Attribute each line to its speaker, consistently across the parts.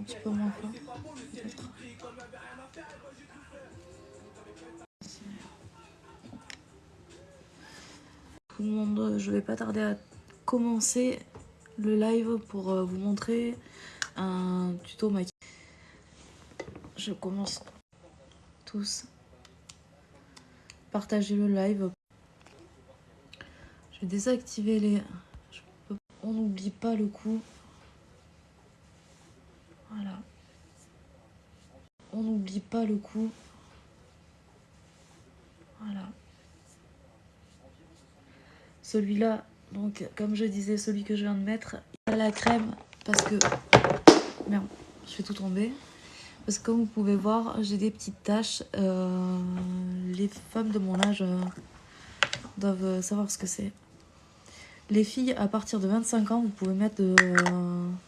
Speaker 1: petit peu moins fort, peut-être. Tout le monde, je vais pas tarder à commencer le live pour vous montrer un tuto maquillage. Je commence tous. Partagez le live. Je vais désactiver les... On n'oublie pas le coup. Voilà. On n'oublie pas le coup. Voilà. Celui-là, donc comme je disais, celui que je viens de mettre, il a la crème parce que... Merde, je fais tout tomber. Parce que comme vous pouvez voir, j'ai des petites taches. Les femmes de mon âge doivent savoir ce que c'est. Les filles, à partir de 25 ans, vous pouvez mettre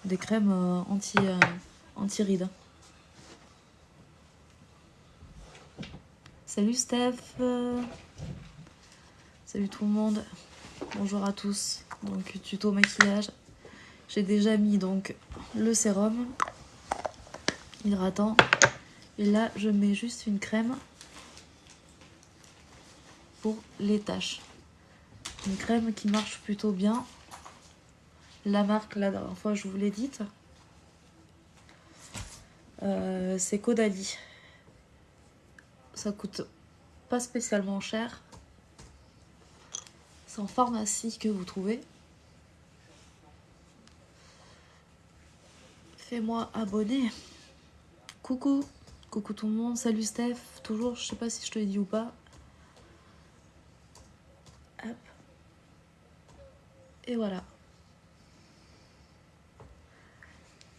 Speaker 1: des crèmes anti-rides. Salut Steph. Salut tout le monde. Bonjour à tous. Donc tuto maquillage. J'ai déjà mis donc le sérum hydratant. Et là, je mets juste une crème pour les taches. Une crème qui marche plutôt bien. La marque, la dernière fois, je vous l'ai dite. C'est Caudalie. Ça coûte pas spécialement cher. C'est en pharmacie que vous trouvez. Fais-moi abonner. Coucou. Coucou tout le monde. Salut Steph. Toujours, je sais pas si je te l'ai dit ou pas. Hop. Et voilà.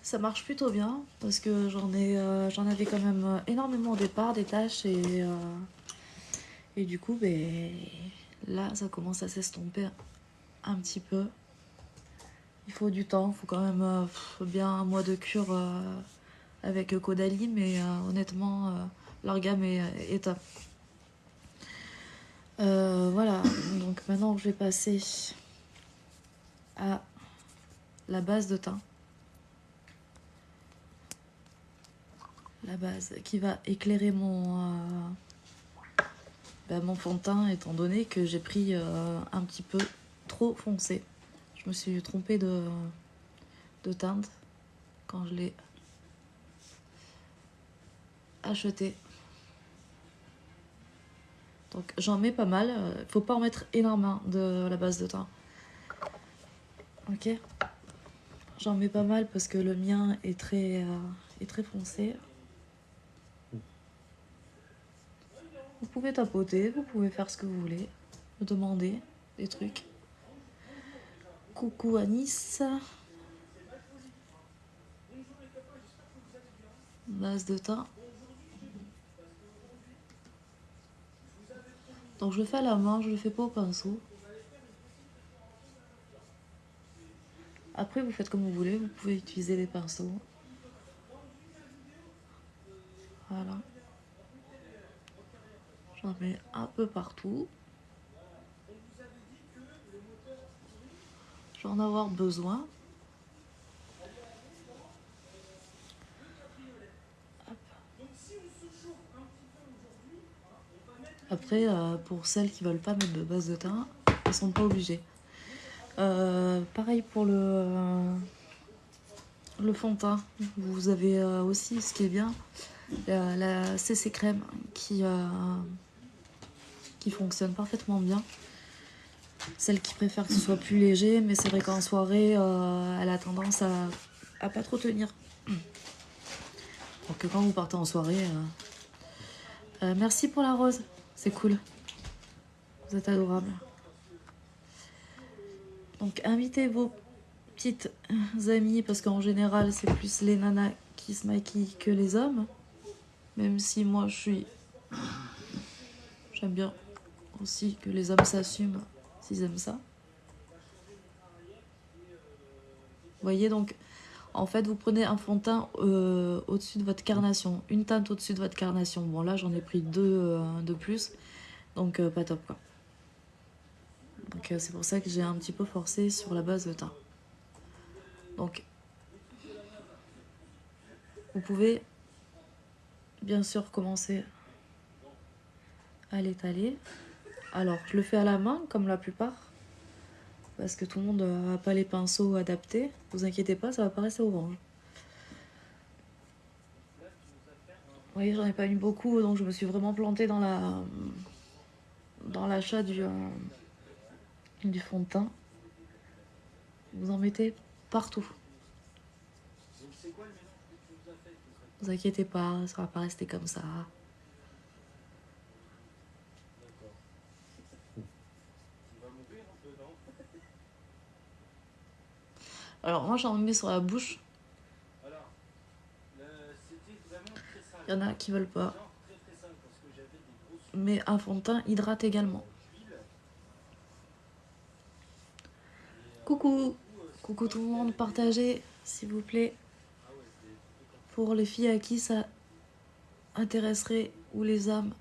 Speaker 1: Ça marche plutôt bien parce que j'en avais quand même énormément au départ, des taches et du coup, ben, là, ça commence à s'estomper un petit peu. Il faut du temps, il faut quand même bien un mois de cure avec Caudalie, mais honnêtement, leur gamme est top. Voilà, donc maintenant je vais passer à la base de teint. La base qui va éclairer mon fond de teint, étant donné que j'ai pris un petit peu trop foncé. Je me suis trompée de teinte quand je l'ai acheté. Donc j'en mets pas mal. Faut pas en mettre énormément de la base de teint. Ok. J'en mets pas mal parce que le mien est très foncé. Vous pouvez tapoter, vous pouvez faire ce que vous voulez. Me demander des trucs. Coucou Anis. Base de teint. Donc je le fais à la main, je le fais pas au pinceau. Après vous faites comme vous voulez, vous pouvez utiliser les pinceaux. Voilà. J'en mets un peu partout. Je vais en avoir besoin. Hop. Après, pour celles qui veulent pas mettre de base de teint, elles sont pas obligées. Pareil pour le fond de teint. Vous avez aussi, ce qui est bien, la CC crème qui fonctionne parfaitement bien. Celle qui préfère que ce soit plus léger, mais c'est vrai qu'en soirée, elle a tendance à pas trop tenir. Donc quand vous partez en soirée... merci pour la rose, c'est cool. Vous êtes adorables. Donc invitez vos petites amies, parce qu'en général, c'est plus les nanas qui se maquillent que les hommes. Même si moi, j'aime bien aussi que les hommes s'assument s'ils aiment ça. Vous voyez, donc, en fait, vous prenez un fond de teint au-dessus de votre carnation. Une teinte au-dessus de votre carnation. Bon, là, j'en ai pris deux de plus. Donc, pas top, quoi. Donc, c'est pour ça que j'ai un petit peu forcé sur la base de teint. Donc, Vous pouvez bien sûr commencer à l'étaler. Alors, je le fais à la main, comme la plupart, parce que tout le monde n'a pas les pinceaux adaptés. Vous inquiétez pas, ça va pas rester orange. Vous voyez, j'en ai pas mis beaucoup, donc je me suis vraiment plantée dans l'achat du fond de teint. Vous en mettez partout. Vous inquiétez pas, ça va pas rester comme ça. Alors moi j'en mets sur la bouche. Il y en a qui veulent pas. Mais un fond de teint hydrate également. Coucou, coucou tout le monde, partagez s'il vous plaît. Pour les filles à qui ça intéresserait, ou les âmes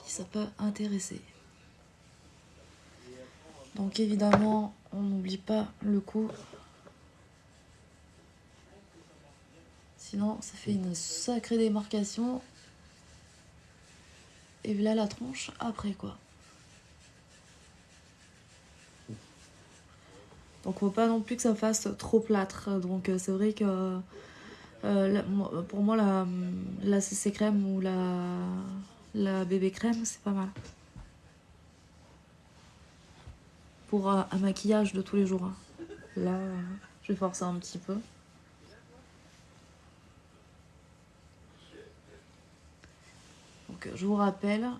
Speaker 1: qui ça peut intéresser. Donc évidemment, on n'oublie pas le cou. Sinon, ça fait une sacrée démarcation. Et là la tronche après quoi. Donc faut pas non plus que ça fasse trop plâtre. Donc c'est vrai que pour moi la CC crème ou la bébé crème c'est pas mal. Pour un maquillage de tous les jours. Hein. Là je vais forcer un petit peu. Donc je vous rappelle,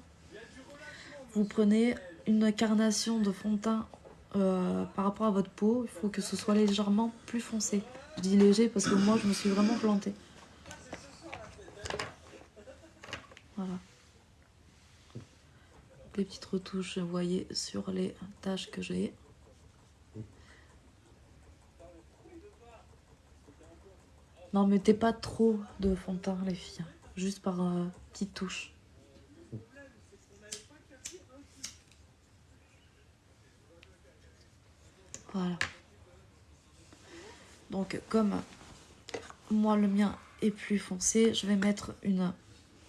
Speaker 1: vous prenez une carnation de fond de teint par rapport à votre peau, il faut que ce soit légèrement plus foncé. Je dis léger parce que moi je me suis vraiment plantée. Voilà. Les petites retouches, vous voyez, sur les taches que j'ai. Non, mettez pas trop de fond de teint, les filles. Juste par petites touches. Voilà. Donc, comme moi, le mien est plus foncé, je vais mettre une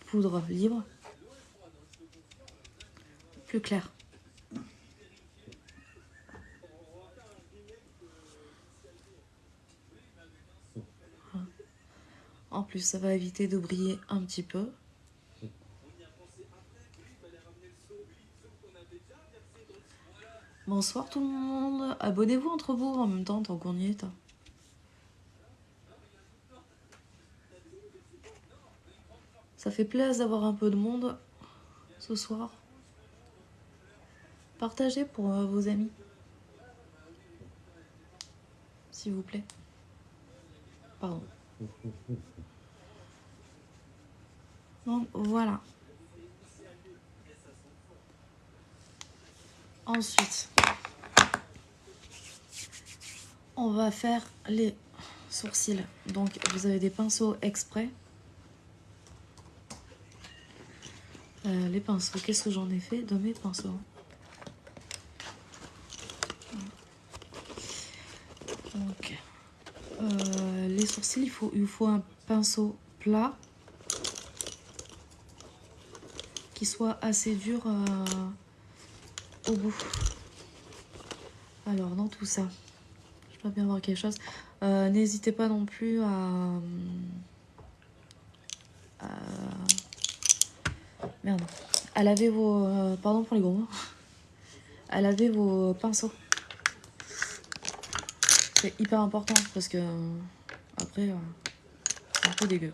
Speaker 1: poudre libre. Plus claire. Voilà. En plus, ça va éviter de briller un petit peu. Bonsoir tout le monde. Abonnez-vous entre vous en même temps, tant qu'on y est. Ça fait plaisir d'avoir un peu de monde ce soir. Partagez pour vos amis. S'il vous plaît. Pardon. Donc voilà. Ensuite, on va faire les sourcils. Donc vous avez des pinceaux exprès. Les pinceaux, qu'est-ce que j'en ai fait de mes pinceaux? Donc, les sourcils, il faut un pinceau plat qui soit assez dur au bout. Alors, dans tout ça, je dois bien voir quelque chose. N'hésitez pas non plus merde. À laver vos... pardon pour les gros mots. À laver vos pinceaux. C'est hyper important parce que après, c'est un peu dégueu.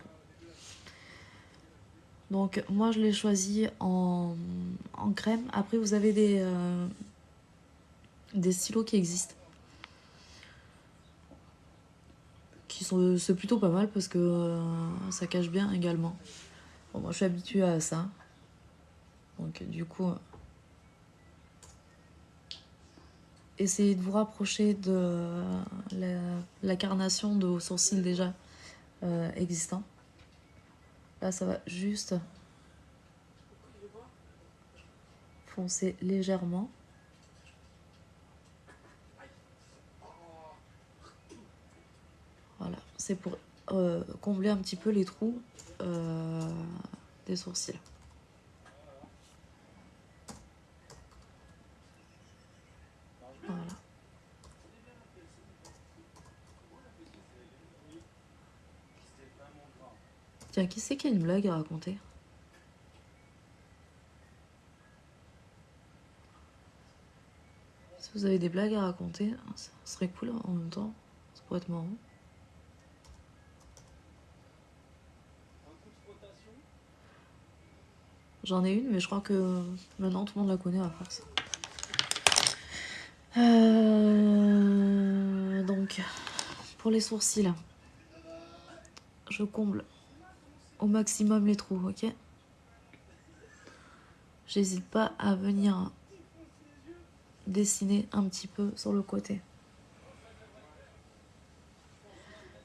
Speaker 1: Donc moi je l'ai choisi en crème. Après vous avez des stylos qui existent. C'est plutôt pas mal parce que ça cache bien également. Bon, moi je suis habituée à ça. Donc du coup, essayez de vous rapprocher de la carnation de vos sourcils déjà existants. Là ça va juste foncer légèrement. Voilà, c'est pour combler un petit peu les trous des sourcils. Voilà. Tiens, qui c'est qui a une blague à raconter? Si vous avez des blagues à raconter, ça serait cool en même temps. Ça pourrait être marrant. J'en ai une, mais je crois que maintenant tout le monde la connaît à force. Donc, pour les sourcils, je comble au maximum les trous, ok? J'hésite pas à venir dessiner un petit peu sur le côté.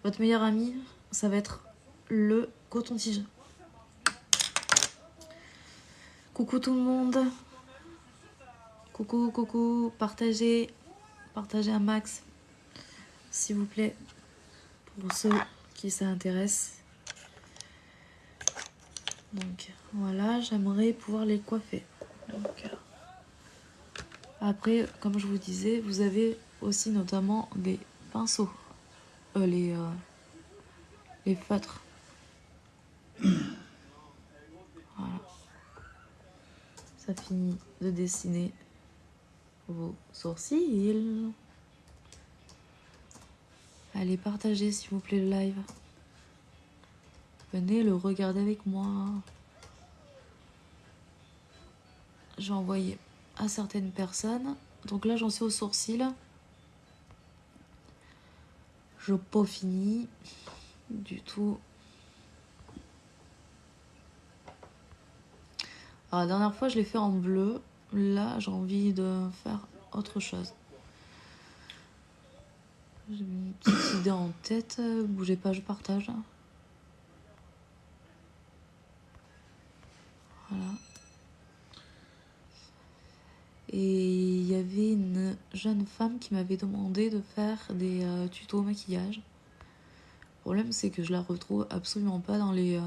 Speaker 1: Votre meilleur ami, ça va être le coton-tige. Coucou tout le monde. Coucou, coucou. Partagez un max, s'il vous plaît, pour ceux qui s'intéressent. Donc voilà, j'aimerais pouvoir les coiffer. Donc, après, comme je vous disais, vous avez aussi notamment des pinceaux, les feutres. Voilà. Ça finit de dessiner vos sourcils. Allez, partagez s'il vous plaît le live. Venez le regarder avec moi. J'ai envoyé à certaines personnes. Donc là, j'en suis au sourcil. Je n'ai pas fini du tout. Alors, la dernière fois, je l'ai fait en bleu. Là, j'ai envie de faire autre chose. J'ai une petite idée en tête. Bougez pas, je partage. Voilà. Et il y avait une jeune femme qui m'avait demandé de faire des tutos maquillage. Le problème, c'est que je la retrouve absolument pas dans les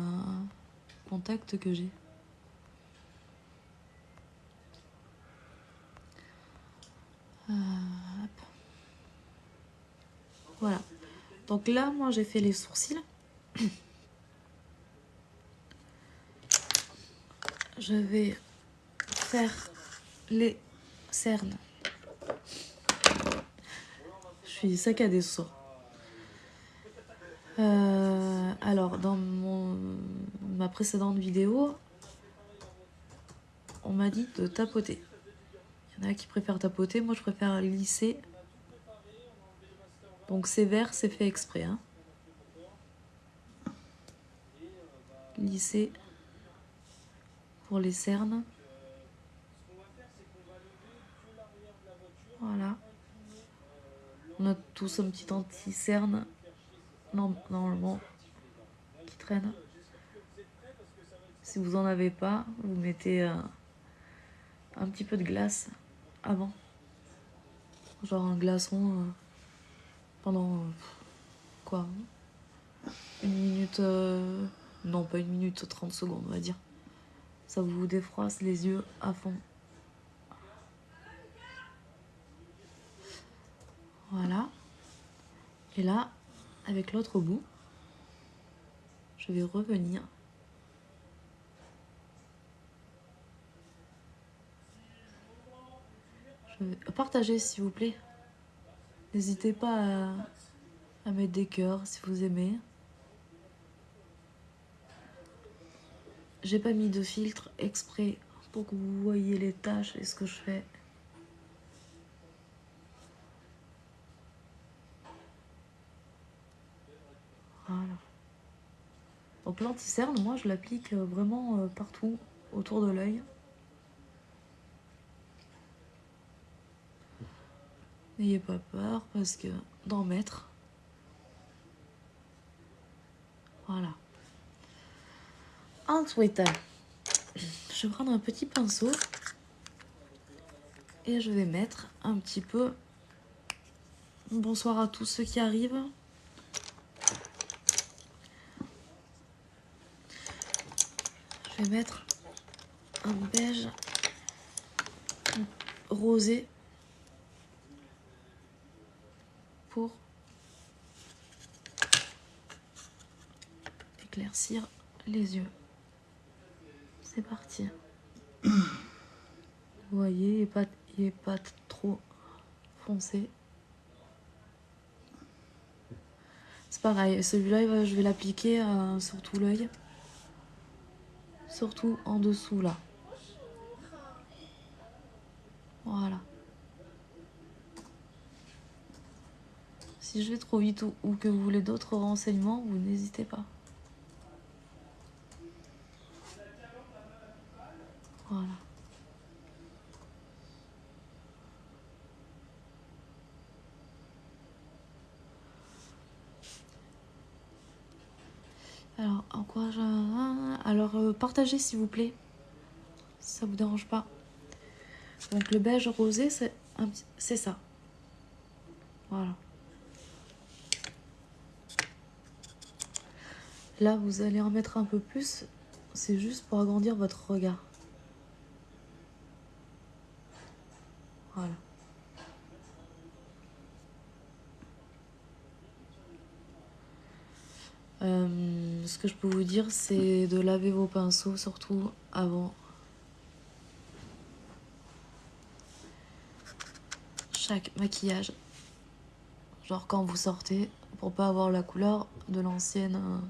Speaker 1: contacts que j'ai. Hop. Voilà. Donc là, moi, j'ai fait les sourcils. Je vais faire les cernes. Je suis saccadée ce soir. Alors, dans ma précédente vidéo, on m'a dit de tapoter. Il y en a qui préfèrent tapoter, moi je préfère lisser. Donc c'est vert, c'est fait exprès. Hein. Lisser pour les cernes. Voilà. On a tous un petit anti-cerne, normalement, qui traîne. Si vous en avez pas, vous mettez un petit peu de glace avant. Genre un glaçon pendant quoi, 1 minute, non pas 1 minute, 30 secondes on va dire. Ça vous défroisse les yeux à fond. Voilà. Et là, avec l'autre bout, je vais revenir. Je vais partager s'il vous plaît. N'hésitez pas à mettre des cœurs si vous aimez. J'ai pas mis de filtre exprès pour que vous voyez les tâches et ce que je fais. Voilà. Donc l'anti-cerne, moi je l'applique vraiment partout autour de l'œil. N'ayez pas peur parce que d'en mettre. Voilà. Ensuite, je vais prendre un petit pinceau et je vais mettre un petit peu. Bonsoir à tous ceux qui arrivent. Je vais mettre un beige rosé pour éclaircir les yeux. C'est parti. Vous voyez, il n'est pas trop foncé. C'est pareil, celui-là, je vais l'appliquer sur tout l'œil. Surtout en dessous, là. Voilà. Si je vais trop vite ou que vous voulez d'autres renseignements, vous n'hésitez pas. Voilà. Alors, en quoi je... Alors, partagez s'il vous plaît. Si ça vous dérange pas. Donc, le beige rosé, c'est ça. Voilà. Là, vous allez en mettre un peu plus. C'est juste pour agrandir votre regard. Voilà. Ce que je peux vous dire, c'est de laver vos pinceaux, surtout avant chaque maquillage. Genre quand vous sortez, pour pas avoir la couleur de l'ancienne.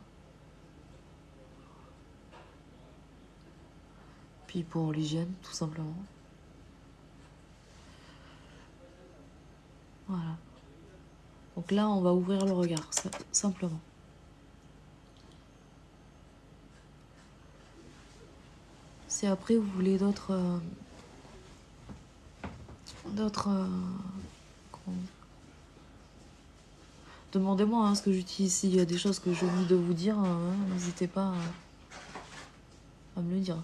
Speaker 1: Puis pour l'hygiène, tout simplement. Voilà. Donc là, on va ouvrir le regard, simplement. Si après vous voulez d'autres... demandez-moi ce que j'utilise. S'il y a des choses que j'ai oublié de vous dire, n'hésitez pas à me le dire.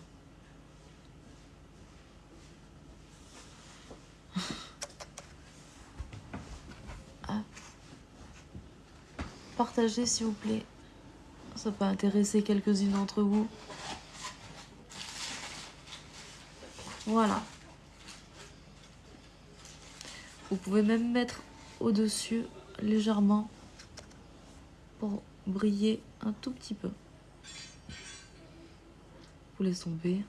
Speaker 1: Ah. Partagez s'il vous plaît. Ça peut intéresser quelques-unes d'entre vous. Voilà. Vous pouvez même mettre au-dessus légèrement pour briller un tout petit peu. Vous laissez tomber.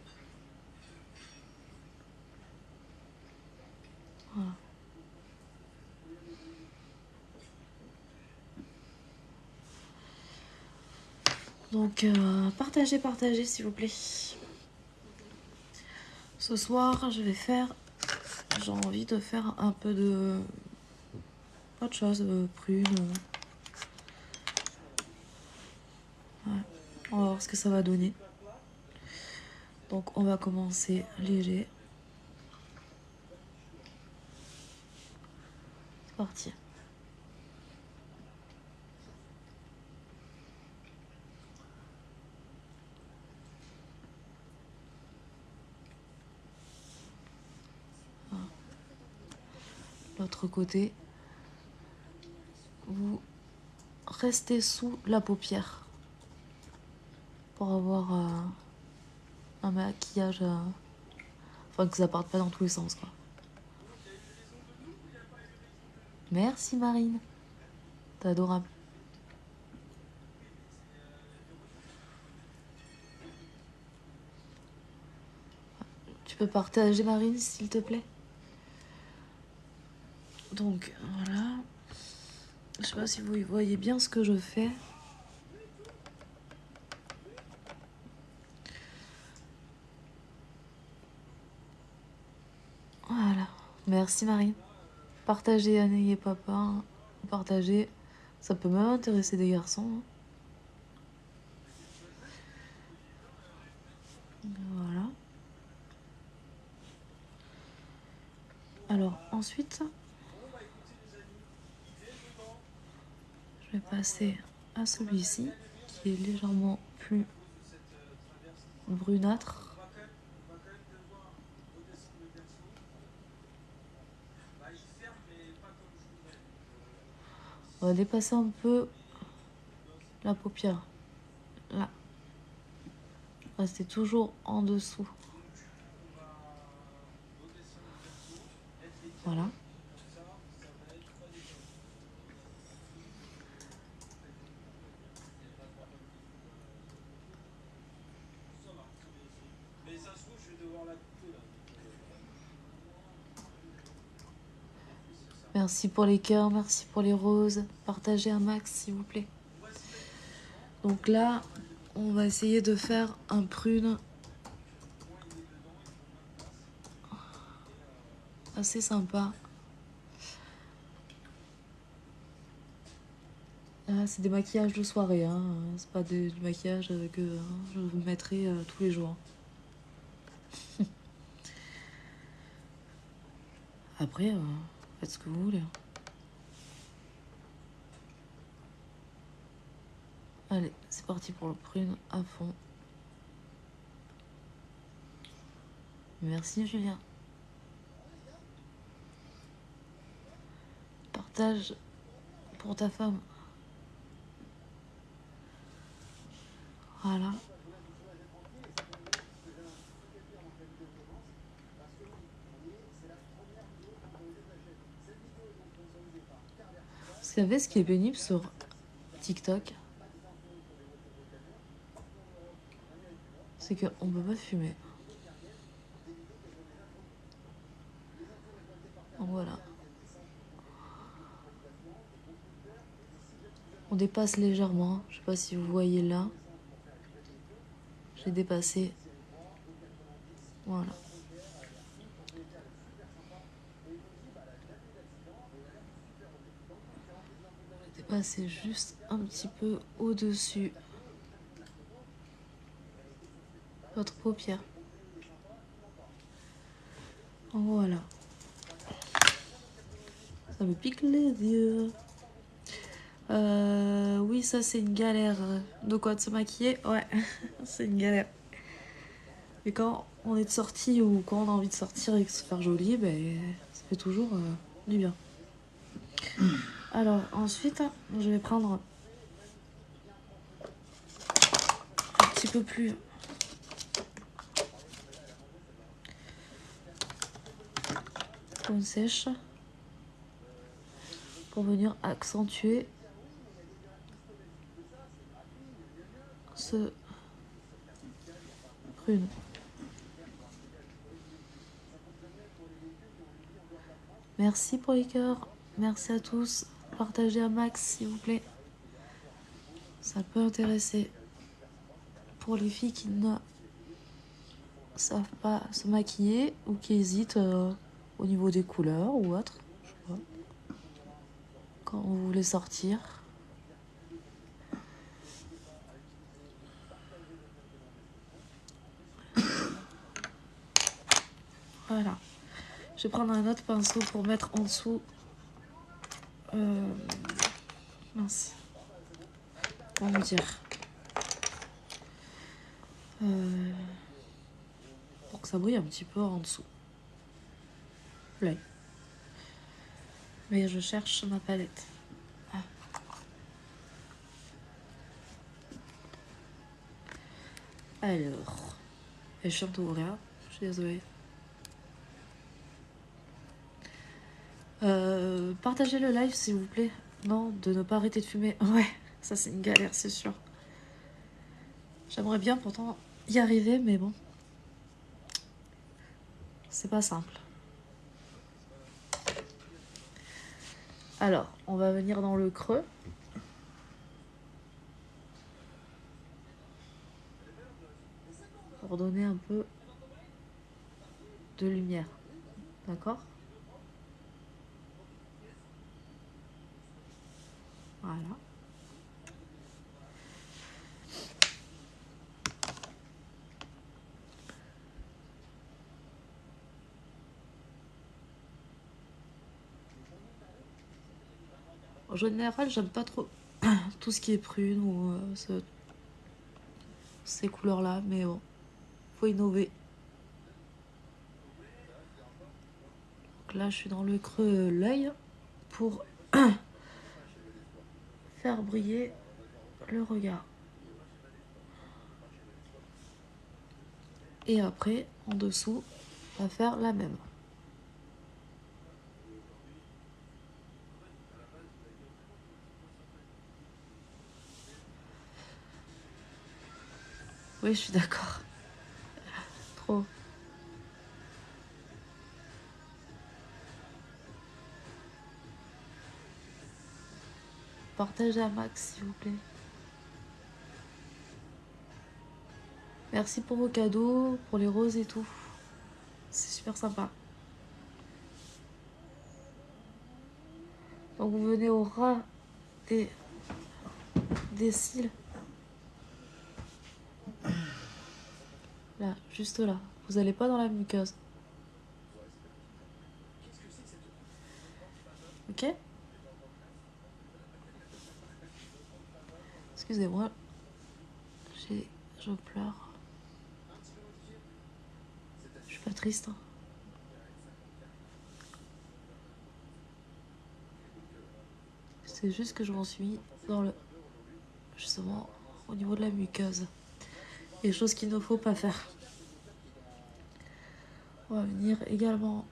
Speaker 1: Voilà. Donc, partagez s'il vous plaît. Ce soir, j'ai envie de faire un peu de... autre chose, prune. Ouais. On va voir ce que ça va donner. Donc, on va commencer léger. C'est parti. L'autre côté, vous restez sous la paupière pour avoir un maquillage, enfin que ça parte pas dans tous les sens quoi. Merci Marine, t'es adorable. Tu peux partager Marine s'il te plaît. Donc voilà, je sais pas si vous voyez bien ce que je fais. Voilà, merci Marine. Partagez, n'ayez pas peur. Partagez, ça peut même intéresser des garçons. Voilà. Alors ensuite, je vais passer à celui-ci qui est légèrement plus brunâtre. On va dépasser un peu la paupière. Là. Restez toujours en dessous. Voilà. Merci pour les cœurs, merci pour les roses. Partagez un max, s'il vous plaît. Donc là, on va essayer de faire un prune assez sympa. Ah, c'est des maquillages de soirée, hein. C'est pas du maquillage que je vous mettrai tous les jours. Après, faites ce que vous voulez. Allez, c'est parti pour le prune à fond. Merci Julien. Partage pour ta femme. Voilà. Vous savez ce qui est pénible sur TikTok? C'est qu'on peut pas fumer. Donc voilà. On dépasse légèrement. Je sais pas si vous voyez là. J'ai dépassé. Voilà. J'ai dépassé juste un petit peu au-dessus. Votre paupière. Voilà. Ça me pique les yeux. Oui, ça c'est une galère. De quoi, de se maquiller? Ouais, c'est une galère. Et quand on est de sortie ou quand on a envie de sortir et de se faire joli, ben, ça fait toujours du bien. Alors ensuite, je vais prendre un petit peu plus comme sèche pour venir accentuer ce prune. Merci pour les cœurs, merci à tous. Partagez un max s'il vous plaît. Ça peut intéresser pour les filles qui ne savent pas se maquiller ou qui hésitent au niveau des couleurs ou autre. Je sais pas. Quand vous voulez sortir. Voilà. Je vais prendre un autre pinceau pour mettre en dessous. Mince. Comment dire pour que ça brille un petit peu en dessous. L'œil. Mais je cherche ma palette. Ah. Alors. Et je chante ouvrir. Je suis désolée. Partagez le live s'il vous plaît. Non, de ne pas arrêter de fumer. Ouais, ça c'est une galère, c'est sûr. J'aimerais bien pourtant y arriver, mais bon. C'est pas simple. Alors, on va venir dans le creux. Pour donner un peu de lumière. D'accord? Voilà. En général, j'aime pas trop tout ce qui est prune ou ces couleurs-là, mais bon, faut innover. Donc là, je suis dans le creux l'œil pour faire briller le regard. Et après, en dessous, on va faire la même. Oui, je suis d'accord. Trop. Partagez à max, s'il vous plaît. Merci pour vos cadeaux, pour les roses et tout. C'est super sympa. Donc vous venez au ras des cils. Là, juste là. Vous allez pas dans la muqueuse. Ok? Excusez-moi. Je pleure. Je suis pas triste. C'est juste que je m'en suis mis dans le... Justement, au niveau de la muqueuse. Et choses qu'il ne faut pas faire. On va venir également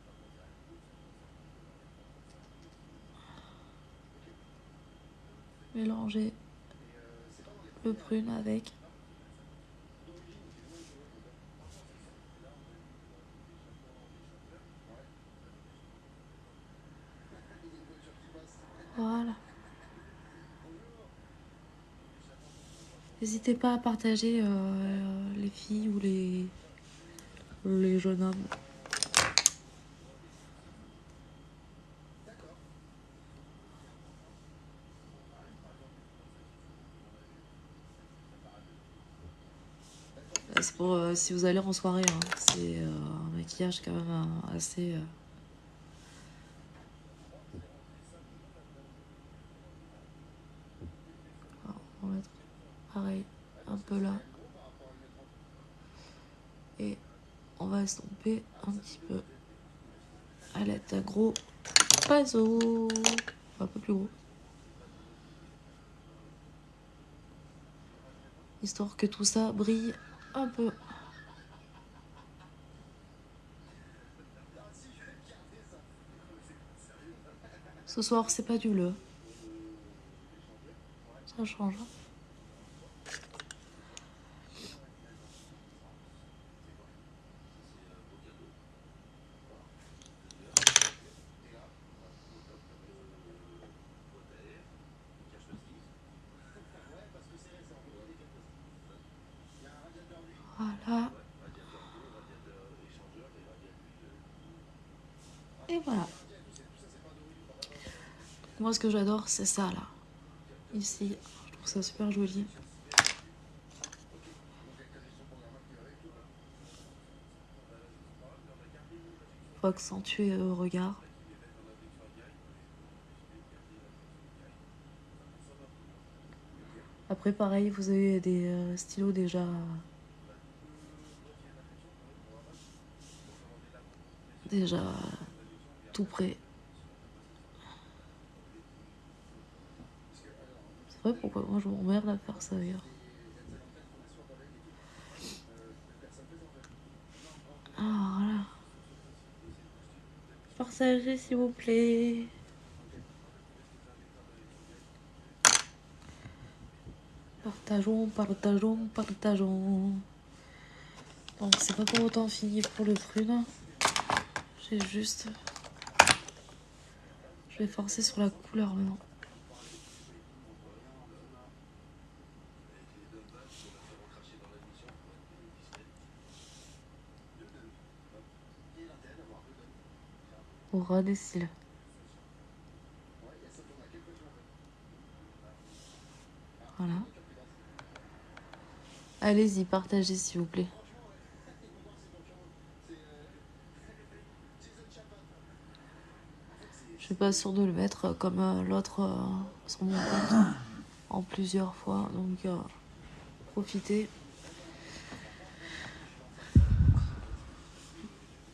Speaker 1: mélanger le prune avec. Voilà. N'hésitez pas à partager les filles ou les jeunes hommes. C'est pour si vous allez en soirée. Hein. C'est un maquillage quand même assez... On va mettre pareil, un peu là. Et on va estomper un petit peu à l'aide d'un gros pinceau. Un peu plus gros. Histoire que tout ça brille un peu. Ce soir, c'est pas du bleu. Ça change. Voilà. Et voilà. Moi, ce que j'adore, c'est ça, là. Ici, je trouve ça super joli. Faut accentuer le regard. Après, pareil, vous avez des stylos déjà tout prêt. C'est vrai pourquoi moi je m'emmerde à faire ça d'ailleurs. Ah voilà. Partagez s'il vous plaît. Partageons, partageons, partageons. Donc c'est pas pour autant fini pour le prune. J'ai juste... Je vais forcer sur la couleur maintenant. Au ras des cils. Voilà. Allez-y, partagez s'il vous plaît. Je suis pas sûre de le mettre comme l'autre sur mon compte en plusieurs fois. Donc profitez.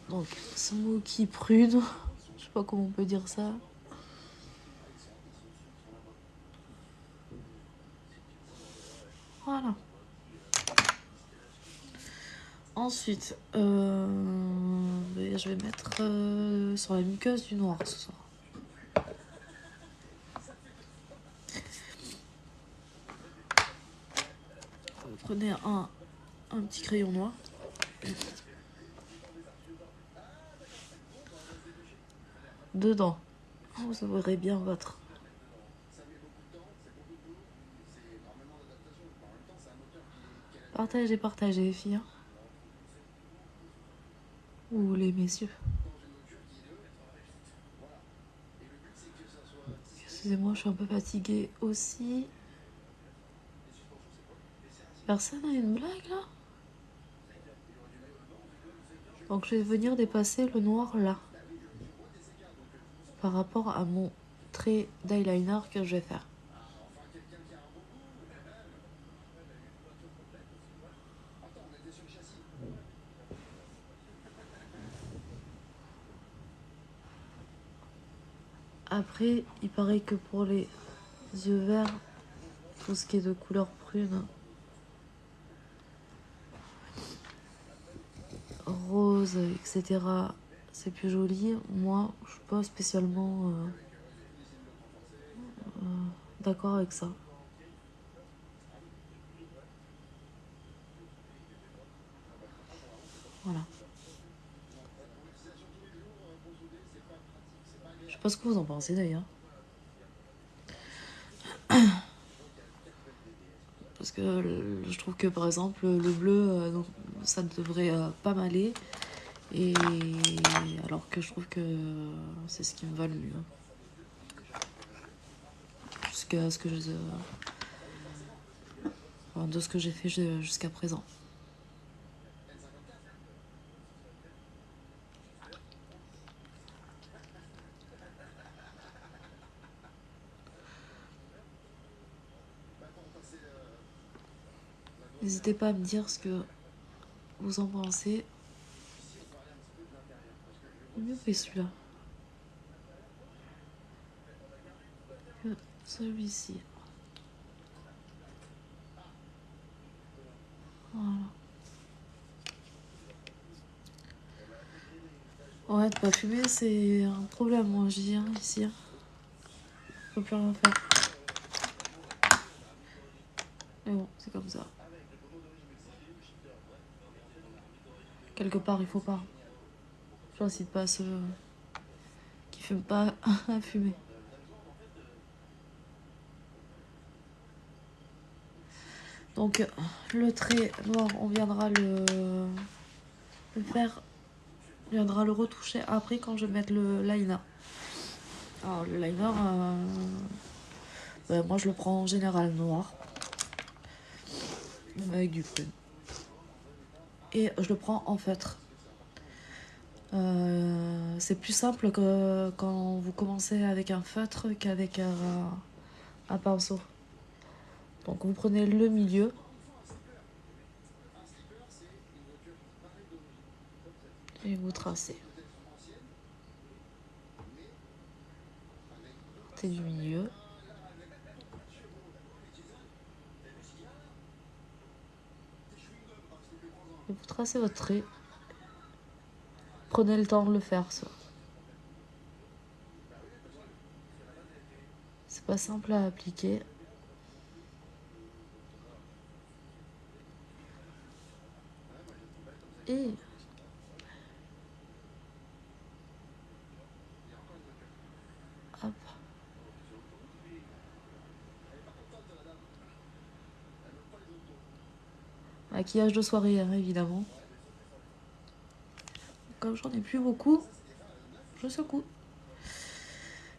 Speaker 1: Donc Smoky prune. Je sais pas comment on peut dire ça. Voilà. Ensuite, je vais mettre sur la muqueuse du noir ce soir. Vous prenez un petit crayon noir. Dedans, vous ouvrez bien votre... Partagez, partagez les filles. Hein. Ou les messieurs. Excusez-moi, je suis un peu fatiguée aussi. Personne n'a une blague là? Donc je vais venir dépasser le noir là. Par rapport à mon trait d'eyeliner que je vais faire. Après, il paraît que pour les yeux verts, tout ce qui est de couleur prune, rose, etc., c'est plus joli. Moi, je suis pas spécialement d'accord avec ça. Voilà. Je sais pas ce que vous en pensez d'ailleurs. Parce que je trouve que par exemple le bleu, ça ne devrait pas m'aller. Et alors que je trouve que c'est ce qui me va le mieux. Jusqu'à ce que de ce que j'ai fait jusqu'à présent. N'hésitez pas à me dire ce que vous en pensez. Mieux fait celui-là que celui-ci. Voilà. Ouais, de pas fumer, c'est un problème, moi, je dis, ici. Je peux plus rien faire. Mais bon, c'est comme ça. Quelque part, il faut pas. J'incite pas ceux qui fument pas à fumer. Donc, le trait noir, on viendra le faire. On viendra le retoucher après quand je vais mettre le liner. Alors, le liner, moi, je le prends en général noir. Avec du prune. Et je le prends en feutre. C'est plus simple que quand vous commencez avec un feutre qu'avec un pinceau. Donc vous prenez le milieu. Et vous tracez. Partez du milieu. Et vous tracez votre trait. Prenez le temps de le faire, ça. C'est pas simple à appliquer. Et hop. Maquillage de soirée, hein, évidemment. Comme j'en ai plus beaucoup, je secoue.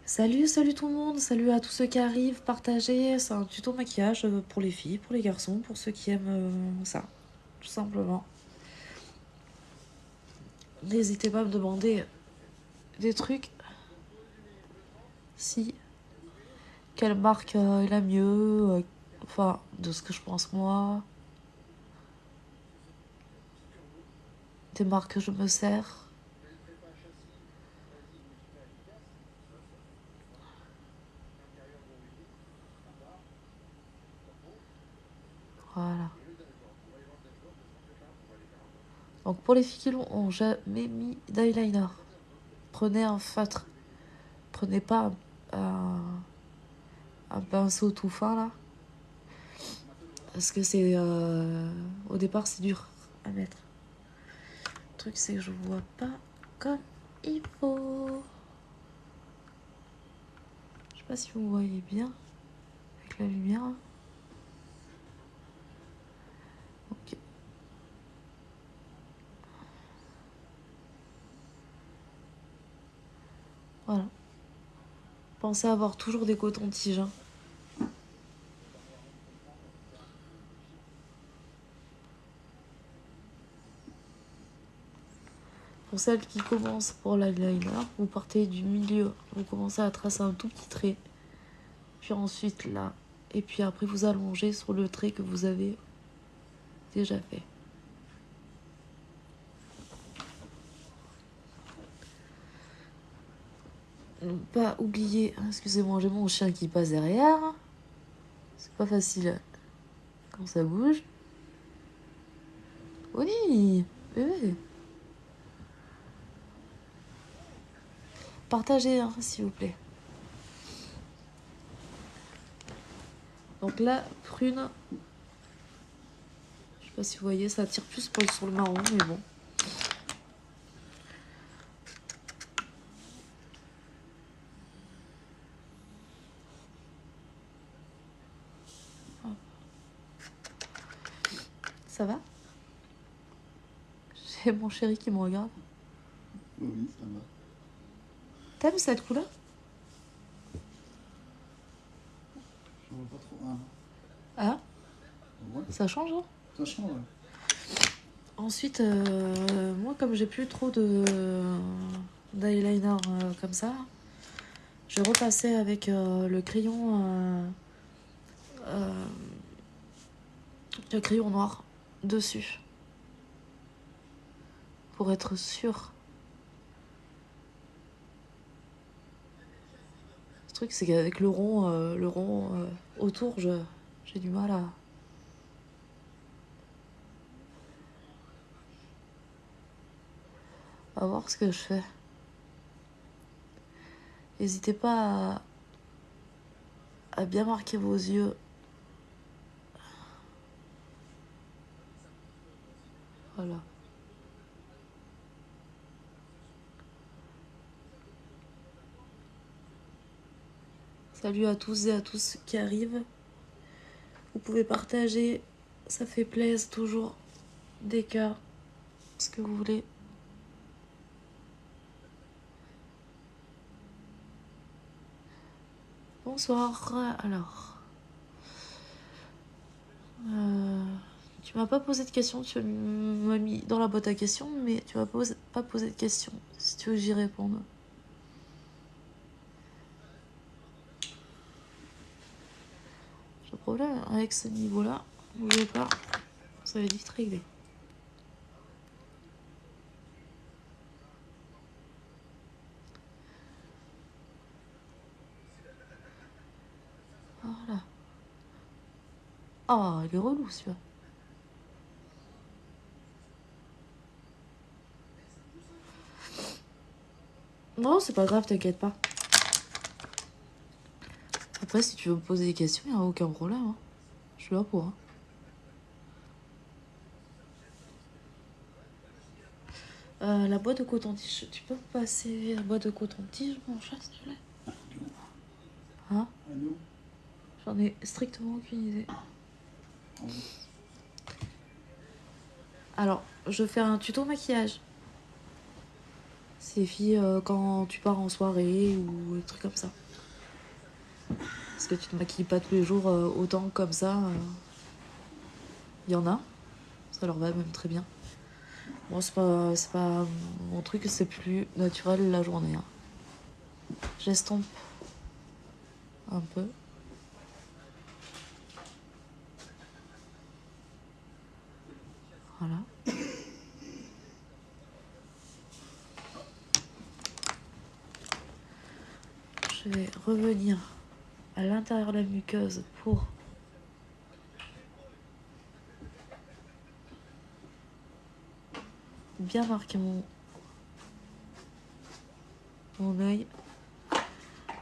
Speaker 1: Salut, salut tout le monde, salut à tous ceux qui arrivent, partagez. C'est un tuto maquillage pour les filles, pour les garçons, pour ceux qui aiment ça, tout simplement. N'hésitez pas à me demander des trucs. Si, quelle marque est la mieux, enfin, de ce que je pense moi. Des marques que je me sers. Voilà. Donc pour les filles qui n'ont jamais mis d'eyeliner, prenez un feutre. Prenez pas un pinceau tout fin là. Parce que c'est... au départ c'est dur à mettre. Le truc c'est que je vois pas comme il faut. Je sais pas si vous voyez bien avec la lumière. Ok. Voilà. Pensez à avoir toujours des cotons-tiges. Hein. Pour celles qui commencent pour l'eyeliner, vous partez du milieu. Vous commencez à tracer un tout petit trait. Puis ensuite là. Et puis après vous allongez sur le trait que vous avez déjà fait. Ne pas oublier, excusez-moi, j'ai mon chien qui passe derrière. C'est pas facile quand ça bouge. Oui, bébé. Partagez, hein, s'il vous plaît. Donc là, prune. Je sais pas si vous voyez, ça tire plus sur le marron, mais bon. Ça va? J'ai mon chéri qui me regarde.
Speaker 2: Oui, ça va.
Speaker 1: T'aimes cette couleur?
Speaker 2: Je vois pas trop. Ah,
Speaker 1: Ah,
Speaker 2: ouais,
Speaker 1: ça change, hein?
Speaker 2: ça change. Ouais.
Speaker 1: Ensuite, moi, comme j'ai plus trop d'eyeliner comme ça, je repassais avec le crayon noir dessus pour être sûr. Le truc, c'est qu'avec le rond autour, j'ai du mal à voir ce que je fais. N'hésitez pas à bien marquer vos yeux. Voilà. Salut à tous et à tous qui arrivent. Vous pouvez partager, ça fait plaisir toujours. Des cœurs, ce que vous voulez. Bonsoir. Alors, tu m'as pas posé de questions, tu m'as mis dans la boîte à questions, mais tu m'as pas posé de questions. Si tu veux que j'y réponde. J'ai un problème avec ce niveau-là. Bougez pas, ça va vite régler. Voilà. Ah, il est relou celui-là. Non, c'est pas grave, t'inquiète pas. Après, si tu veux me poser des questions, il n'y a aucun problème. Hein. Je suis là pour. Hein. La boîte de coton-tige, tu peux me passer la boîte de coton-tige, mon chat, s'il te plaît? Hein?
Speaker 2: Allô?
Speaker 1: J'en ai strictement aucune idée. Alors, je fais un tuto maquillage. C'est filles quand tu pars en soirée ou des trucs comme ça. Parce que tu te maquilles pas tous les jours autant comme ça. Il y en a. Ça leur va même très bien. Moi, c'est pas mon truc, c'est plus naturel la journée. Hein. J'estompe un peu. Voilà. Je vais revenir à l'intérieur de la muqueuse pour bien marquer mon œil.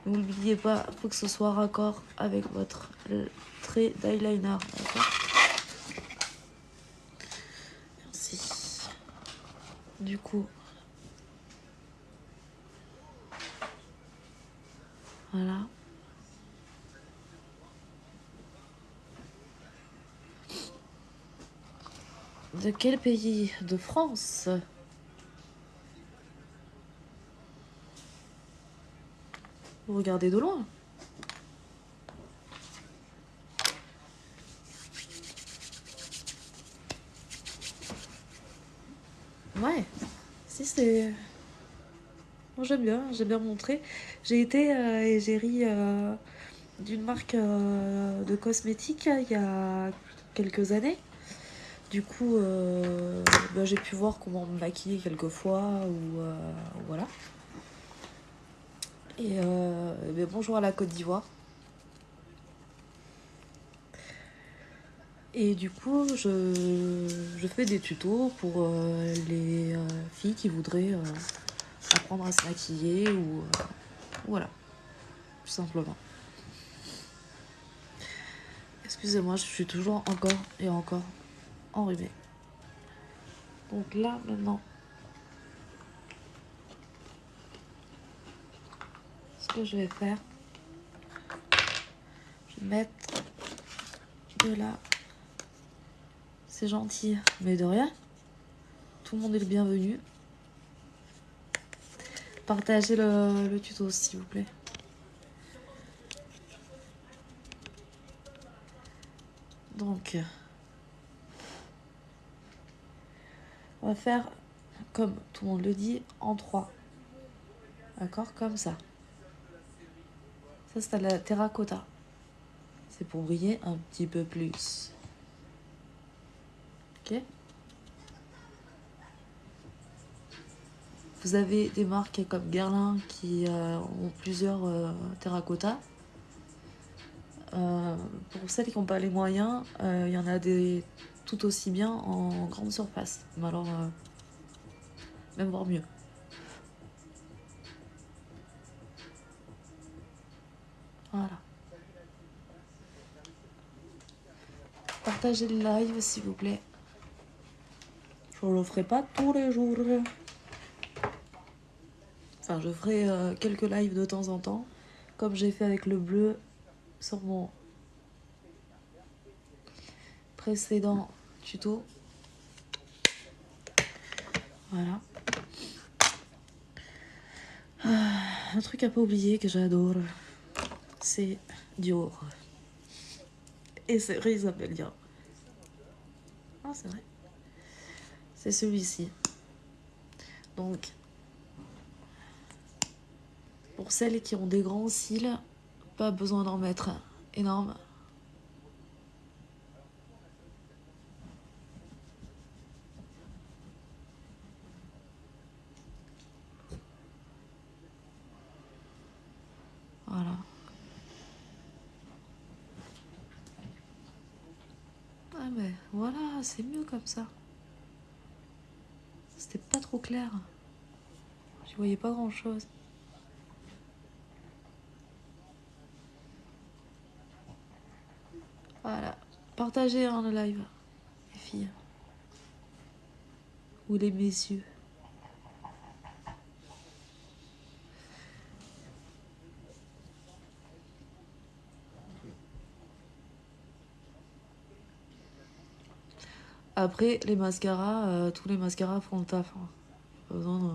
Speaker 1: N'oubliez pas, il faut que ce soit raccord avec votre trait d'eyeliner. D'accord? Merci. Du coup, voilà. De quel pays? De France? Vous regardez de loin. Ouais, si c'est... Moi j'aime bien montrer. J'ai été égérie d'une marque de cosmétiques il y a quelques années. Du coup, j'ai pu voir comment me maquiller quelquefois ou voilà. Et bonjour à la Côte d'Ivoire. Et du coup, je fais des tutos pour les filles qui voudraient apprendre à se maquiller ou voilà, tout simplement. Excusez-moi, je suis toujours encore et encore enrhumée. Donc là, maintenant, ce que je vais faire, je vais mettre de là. C'est gentil, mais de rien. Tout le monde est le bienvenu. Partagez le tuto, s'il vous plaît. Donc, on va faire, comme tout le monde le dit, en 3. D'accord? Comme ça. Ça, c'est à la terracotta. C'est pour briller un petit peu plus. Ok? Vous avez des marques comme Guerlain qui ont plusieurs terracotta. Pour celles qui n'ont pas les moyens, il y en a des tout aussi bien en grande surface. Mais alors, même voire mieux. Voilà. Partagez le live, s'il vous plaît. Je ne le ferai pas tous les jours. Enfin, je ferai quelques lives de temps en temps, comme j'ai fait avec le bleu sur mon précédent tuto. Voilà. Un truc à pas oublier que j'adore, c'est Dior. Et c'est vrai, il s'appelle Dior. Ah, c'est vrai. C'est celui-ci. Donc, pour celles qui ont des grands cils, pas besoin d'en mettre énorme. Voilà. Ah mais voilà, c'est mieux comme ça. C'était pas trop clair. Je voyais pas grand chose. Voilà. Partagez le live, les filles. Ou les messieurs. Après, les mascaras, tous les mascaras font le taf. Hein. Pas besoin de...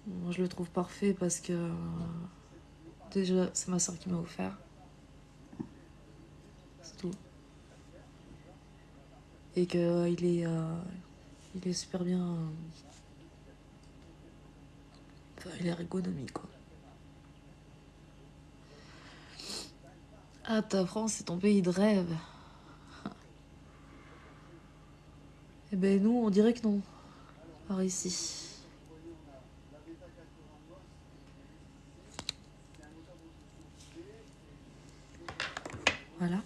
Speaker 1: Moi, je le trouve parfait parce que... déjà, c'est ma soeur qui m'a offert. C'est tout. Et que il est super bien... Enfin, il est ergonomique, quoi. Ah, ta France, c'est ton pays de rêve. Eh ben, nous, on dirait que non. Par ici. Voilà.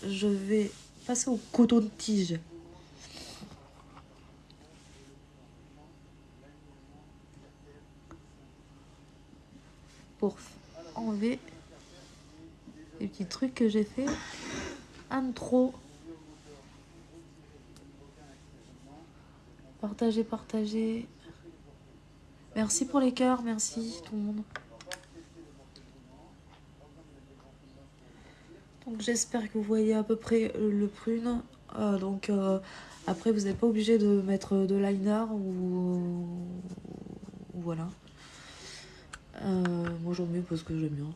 Speaker 1: Je vais passer au coton-tige. pour enlever les petits trucs que j'ai fait en trop. Partagez, partagez. Merci pour les cœurs, merci tout le monde. Donc j'espère que vous voyez à peu près le prune. Après vous n'êtes pas obligé de mettre de liner ou voilà. Moi j'en mets parce que j'aime bien.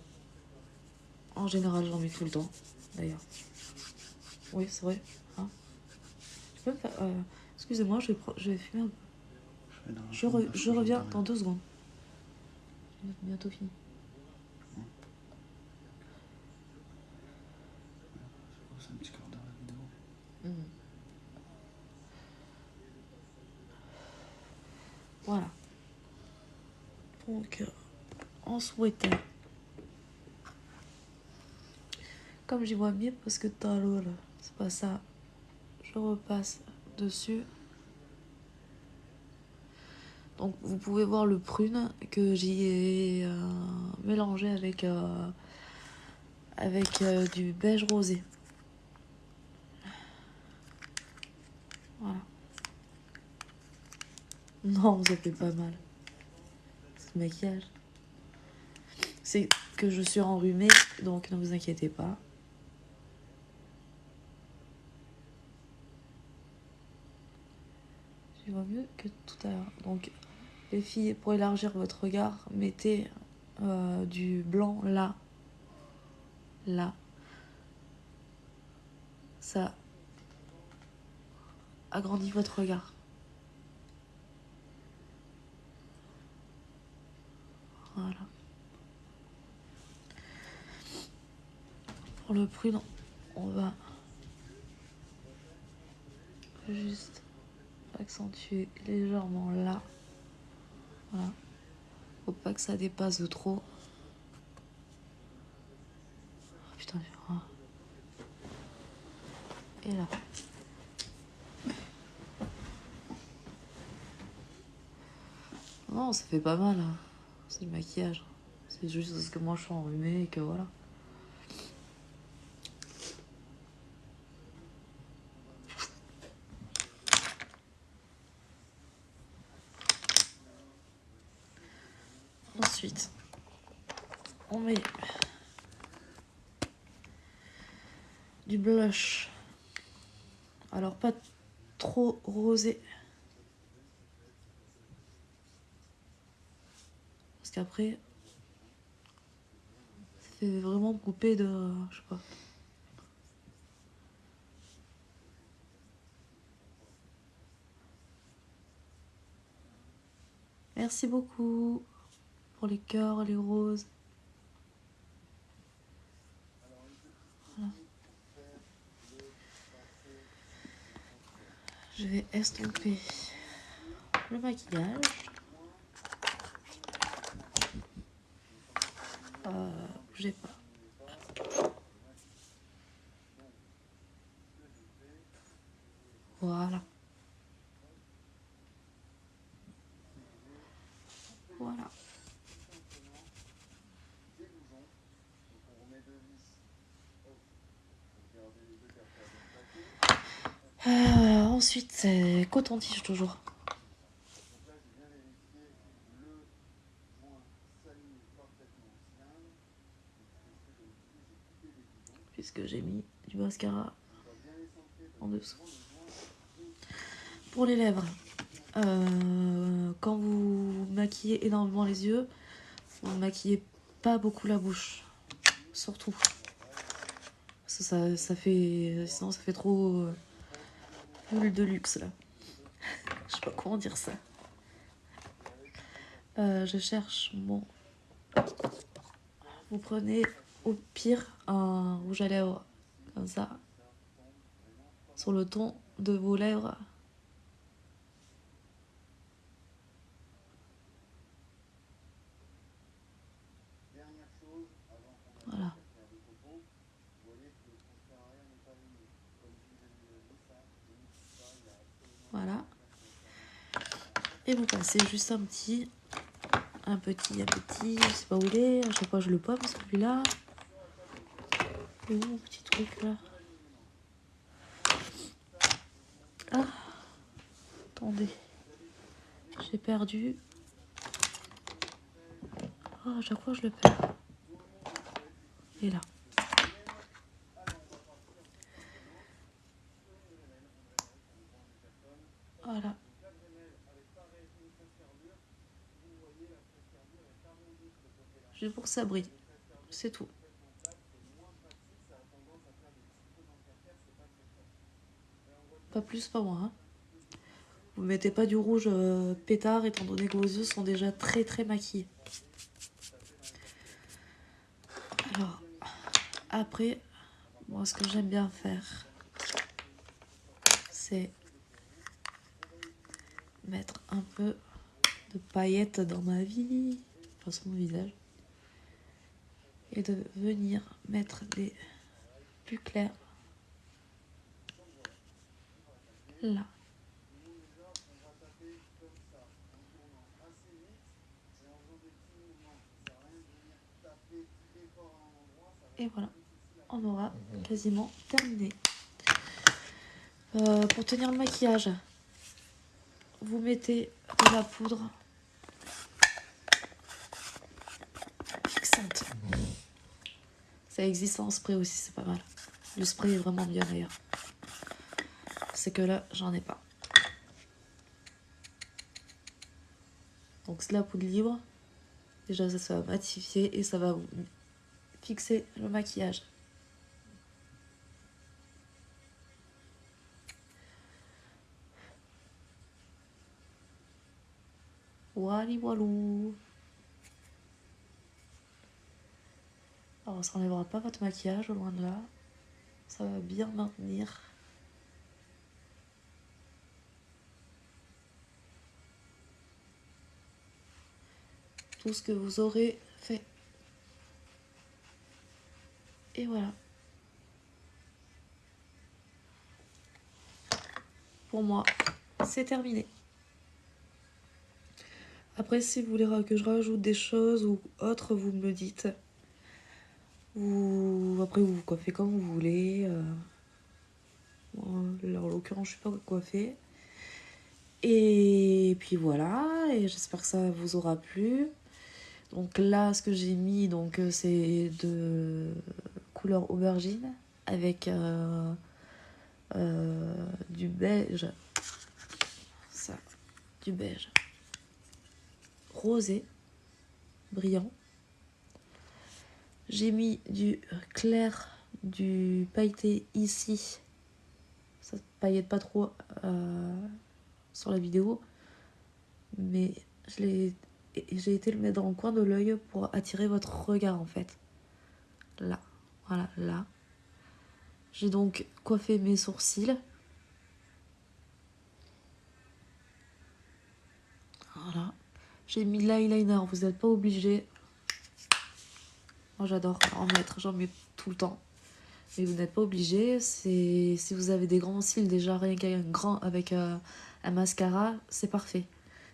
Speaker 1: En général j'en mets tout le temps d'ailleurs. Oui c'est vrai. Hein, tu peux me faire, excusez-moi je vais fumer un peu. Je reviens dans 2 secondes. J'ai bientôt fini.
Speaker 2: C'est un petit quart d'heure la vidéo.
Speaker 1: Voilà. Donc en souhaitant. Comme j'y vois mieux parce que t'as l'eau là. C'est pas ça. Je repasse dessus. Donc vous pouvez voir le prune que j'y ai mélangé avec du beige rosé. Voilà. Non, ça fait pas mal. Ce maquillage. C'est que je suis enrhumée, donc ne vous inquiétez pas. Je vois mieux que tout à l'heure. Donc les filles, pour élargir votre regard, mettez du blanc là. Là. Ça agrandit votre regard. Voilà. Pour le prune, on va juste accentuer légèrement là. Voilà. Faut pas que ça dépasse de trop. Oh, putain, et là. Non, ça fait pas mal. Hein. C'est le maquillage. C'est juste parce que moi je suis enrhumée et que voilà. Ensuite, on met du blush. Alors pas trop rosé. Parce qu'après, ça fait vraiment couper de... Je sais pas. Merci beaucoup pour les cœurs, les roses. Voilà. Je vais estomper le maquillage. Bougez pas. Voilà. Voilà. Ensuite, c'est coton-tige toujours. Puisque j'ai mis du mascara en dessous. Pour les lèvres, quand vous maquillez énormément les yeux, vous ne maquillez pas beaucoup la bouche. Surtout. Parce que ça fait... Sinon, ça fait trop... bulle de luxe, là. Je sais pas comment dire ça. Je cherche mon... Vous prenez au pire un rouge à lèvres comme ça sur le ton de vos lèvres. Voilà. Voilà. Et vous passez juste un petit un petit, je sais pas où il est, à chaque fois je le pomme celui-là. Et où mon petit truc là? Ah, attendez, j'ai perdu. Oh, à chaque fois je le perds. Et là. Voilà. Juste pour que ça brille. C'est tout. Pas plus, pas moins. Hein. Vous mettez pas du rouge pétard étant donné que vos yeux sont déjà très très maquillés. Alors, après, moi ce que j'aime bien faire, c'est mettre un peu de paillettes dans ma vie, enfin sur mon visage, et de venir mettre des plus clairs là. Et voilà, on aura quasiment terminé. Pour tenir le maquillage, vous mettez de la poudre fixante. Ça existe en spray aussi, c'est pas mal. Le spray est vraiment bien d'ailleurs. C'est que là, j'en ai pas. Donc c'est de la poudre libre. Déjà, ça va matifier et ça va vous fixer le maquillage. Wally walou. Alors, ça n'enlèvera pas votre maquillage, loin de là. Ça va bien maintenir. Tout ce que vous aurez fait. Et voilà. Pour moi, c'est terminé. Après, si vous voulez que je rajoute des choses ou autre, vous me le dites. Ou après, vous vous coiffez comme vous voulez. Là, en l'occurrence, je suis pas coiffée. Et puis voilà. Et j'espère que ça vous aura plu. Donc là, ce que j'ai mis, donc c'est de couleur aubergine avec du beige. Ça, du beige rosé, brillant. J'ai mis du clair, du pailleté ici. Ça paillette pas trop sur la vidéo. Mais j'ai été le mettre dans le coin de l'œil pour attirer votre regard en fait. Là, voilà, là. J'ai donc coiffé mes sourcils. Voilà. J'ai mis de l'eyeliner, vous n'êtes pas obligé. Moi j'adore en mettre, j'en mets tout le temps. Mais vous n'êtes pas obligé. Si vous avez des grands cils, déjà rien qu'un grand avec un mascara, c'est parfait.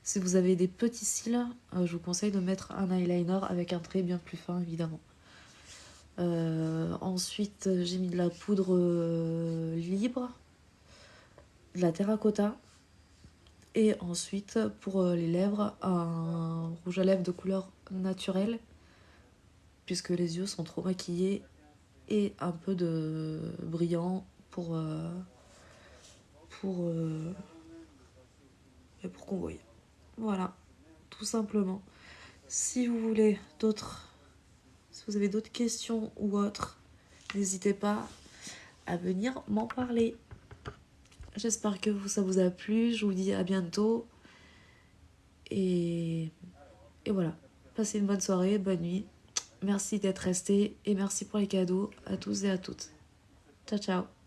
Speaker 1: Si vous avez des petits cils, je vous conseille de mettre un eyeliner avec un trait bien plus fin évidemment. Ensuite j'ai mis de la poudre libre, de la terracotta. Et ensuite, pour les lèvres, un rouge à lèvres de couleur naturelle, puisque les yeux sont trop maquillés, et un peu de brillant pour qu'on voie. Voilà, tout simplement. Si vous voulez si vous avez d'autres questions ou autres, n'hésitez pas à venir m'en parler. J'espère que ça vous a plu. Je vous dis à bientôt. Et voilà. Passez une bonne soirée, bonne nuit. Merci d'être restés et merci pour les cadeaux à tous et à toutes. Ciao, ciao.